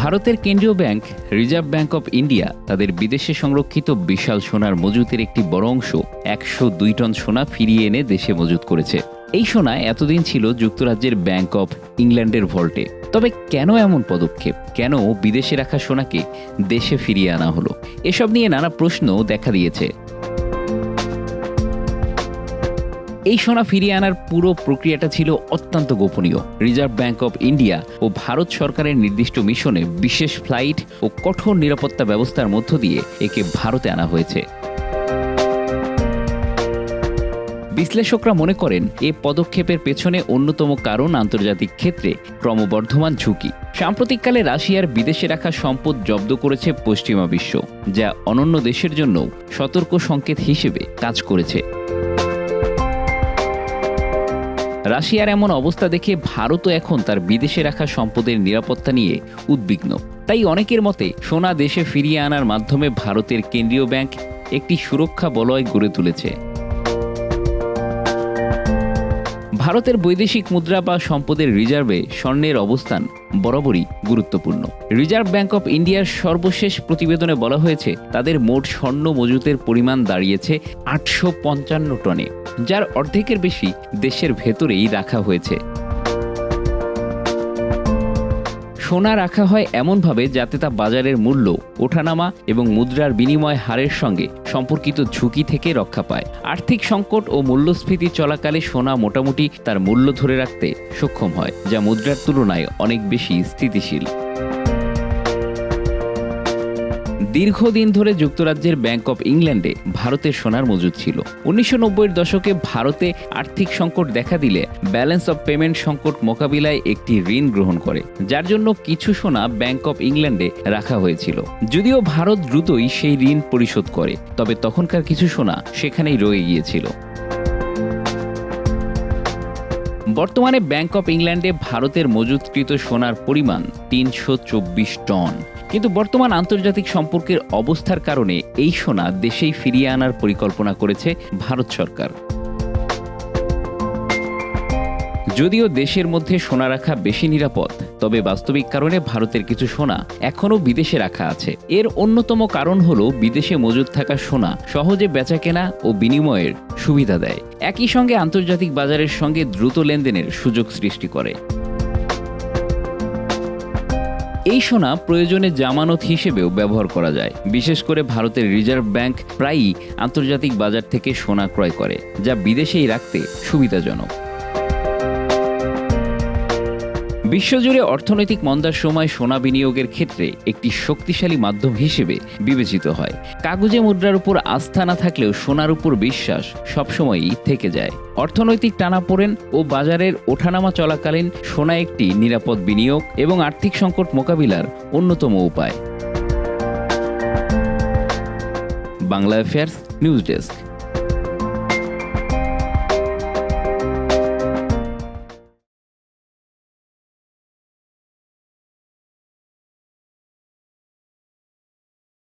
ভারতের কেন্দ্রীয় bank reserve bank of India তাদের বিদেশে সংরক্ষিত বিশাল সোনার মজুতের একটি বড় অংশ 102 টন সোনা ফিরিয়ে এনে দেশে মজুত করেছে। এই সোনা এতদিন ছিল যুক্তরাজ্যের ব্যাংক অব ইংল্যান্ডের ভল্টে। তবে কেন এমন পদক্ষেপ? কেন বিদেশে রাখা সোনাকে দেশে ফিরিয়ে আনা হলো? এসব নিয়ে নানা প্রশ্ন দেখা দিয়েছে। এই সোনা ফিরিয়ে আনার পুরো প্রক্রিয়াটা ছিল অত্যন্ত গোপনীয়। রিজার্ভ ব্যাংক অব ইন্ডিয়া ও ভারত সরকারের নির্দিষ্ট মিশনে বিশেষ ফ্লাইট ও কঠোর নিরাপত্তা ব্যবস্থার মধ্য দিয়ে একে ভারতে আনা হয়েছে। বিশ্লেষকরা মনে করেন এ পদক্ষেপের পেছনে অন্যতম কারণ আন্তর্জাতিক ক্ষেত্রে ক্রমবর্ধমান ঝুঁকি। সাম্প্রতিককালে রাশিয়ার বিদেশে রাখা সম্পদ জব্দ করেছে পশ্চিমা বিশ্ব, যা অন্যান্য দেশের জন্য সতর্ক সংকেত হিসেবে কাজ করেছে। রাশিয়ার এমন অবস্থা দেখে ভারতও এখন তার বিদেশে রাখা সম্পদের নিরাপত্তা নিয়ে উদ্বিগ্ন। তাই অনেকের মতে সোনা দেশে ফিরিয়ে আনার মাধ্যমে ভারতের কেন্দ্রীয় ব্যাংক একটি সুরক্ষা বলয় গড়ে তুলেছে। ভারতের বৈদেশিক মুদ্রা বা সম্পদের রিজার্ভে স্বর্ণের অবস্থান বরাবরই গুরুত্বপূর্ণ। রিজার্ভ ব্যাংক অব ইন্ডিয়ার সর্বশেষ প্রতিবেদনে বলা হয়েছে তাদের মোট স্বর্ণ মজুতের পরিমাণ দাঁড়িয়েছে 855 টনে, যার অর্ধেকের বেশি দেশের ভেতরেই রাখা হয়েছে। সোনা রাখা হয় এমনভাবে যাতে তা বাজারের মূল্য, ওঠানামা এবং মুদ্রার বিনিময় হারের সঙ্গে সম্পর্কিত ঝুঁকি থেকে রক্ষা পায়। আর্থিক সংকট ও মূল্যস্ফীতি চলাকালে সোনা মোটামুটি তার মূল্য ধরে রাখতে সক্ষম হয়, যা মুদ্রার তুলনায় অনেক বেশি স্থিতিশীল। দীর্ঘদিন ধরে যুক্তরাজ্যের ব্যাংক অব ইংল্যান্ডে ভারতের সোনার মজুদ ছিল। 1990-এর দশকে ভারতে আর্থিক সংকট দেখা দিলে ব্যালেন্স অব পেমেন্ট সংকট মোকাবিলায় একটি ঋণ গ্রহণ করে, যার জন্য কিছু সোনা ব্যাংক অব ইংল্যান্ডে রাখা হয়েছিল। যদিও ভারত দ্রুতই সেই ঋণ পরিশোধ করে, তবে তখনকার কিছু সোনা সেখানেই রয়ে গিয়েছিল। বর্তমানে ব্যাংক অব ইংল্যান্ডে ভারতের মজুতকৃত সোনার পরিমাণ 324 টন। কিন্তু বর্তমান আন্তর্জাতিক সম্পর্কের অবস্থার কারণে এই সোনা দেশেই ফিরিয়ে আনার পরিকল্পনা করেছে ভারত সরকার। যদিও দেশের মধ্যে সোনা রাখা বেশি নিরাপদ, তবে বাস্তবিক কারণে ভারতের কিছু সোনা এখনও বিদেশে রাখা আছে। এর অন্যতম কারণ হলো বিদেশে মজুদ থাকা সোনা সহজে বেচাকেনা ও বিনিময়ের সুবিধা দেয়, একই সঙ্গে আন্তর্জাতিক বাজারের সঙ্গে দ্রুত লেনদেনের সুযোগ সৃষ্টি করে। এই সোনা প্রয়োজনে জামানত হিসেবেও ব্যবহার করা যায়। বিশেষ করে ভারতের রিজার্ভ ব্যাংক প্রায়ই আন্তর্জাতিক বাজার থেকে সোনা ক্রয় করে, যা বিদেশেই রাখতে সুবিধাজনক। বিশ্বজুড়ে অর্থনৈতিক মন্দার সময় সোনা বিনিয়োগের ক্ষেত্রে একটি শক্তিশালী মাধ্যম হিসেবে বিবেচিত হয়। কাগজে মুদ্রার উপর আস্থা না থাকলেও সোনার উপর বিশ্বাস সবসময়ই থেকে যায়। অর্থনৈতিক টানাপোড়েন ও বাজারের ওঠানামা চলাকালীন সোনা একটি নিরাপদ বিনিয়োগ এবং আর্থিক সংকট মোকাবিলার অন্যতম উপায়। Bangla affairs news desk.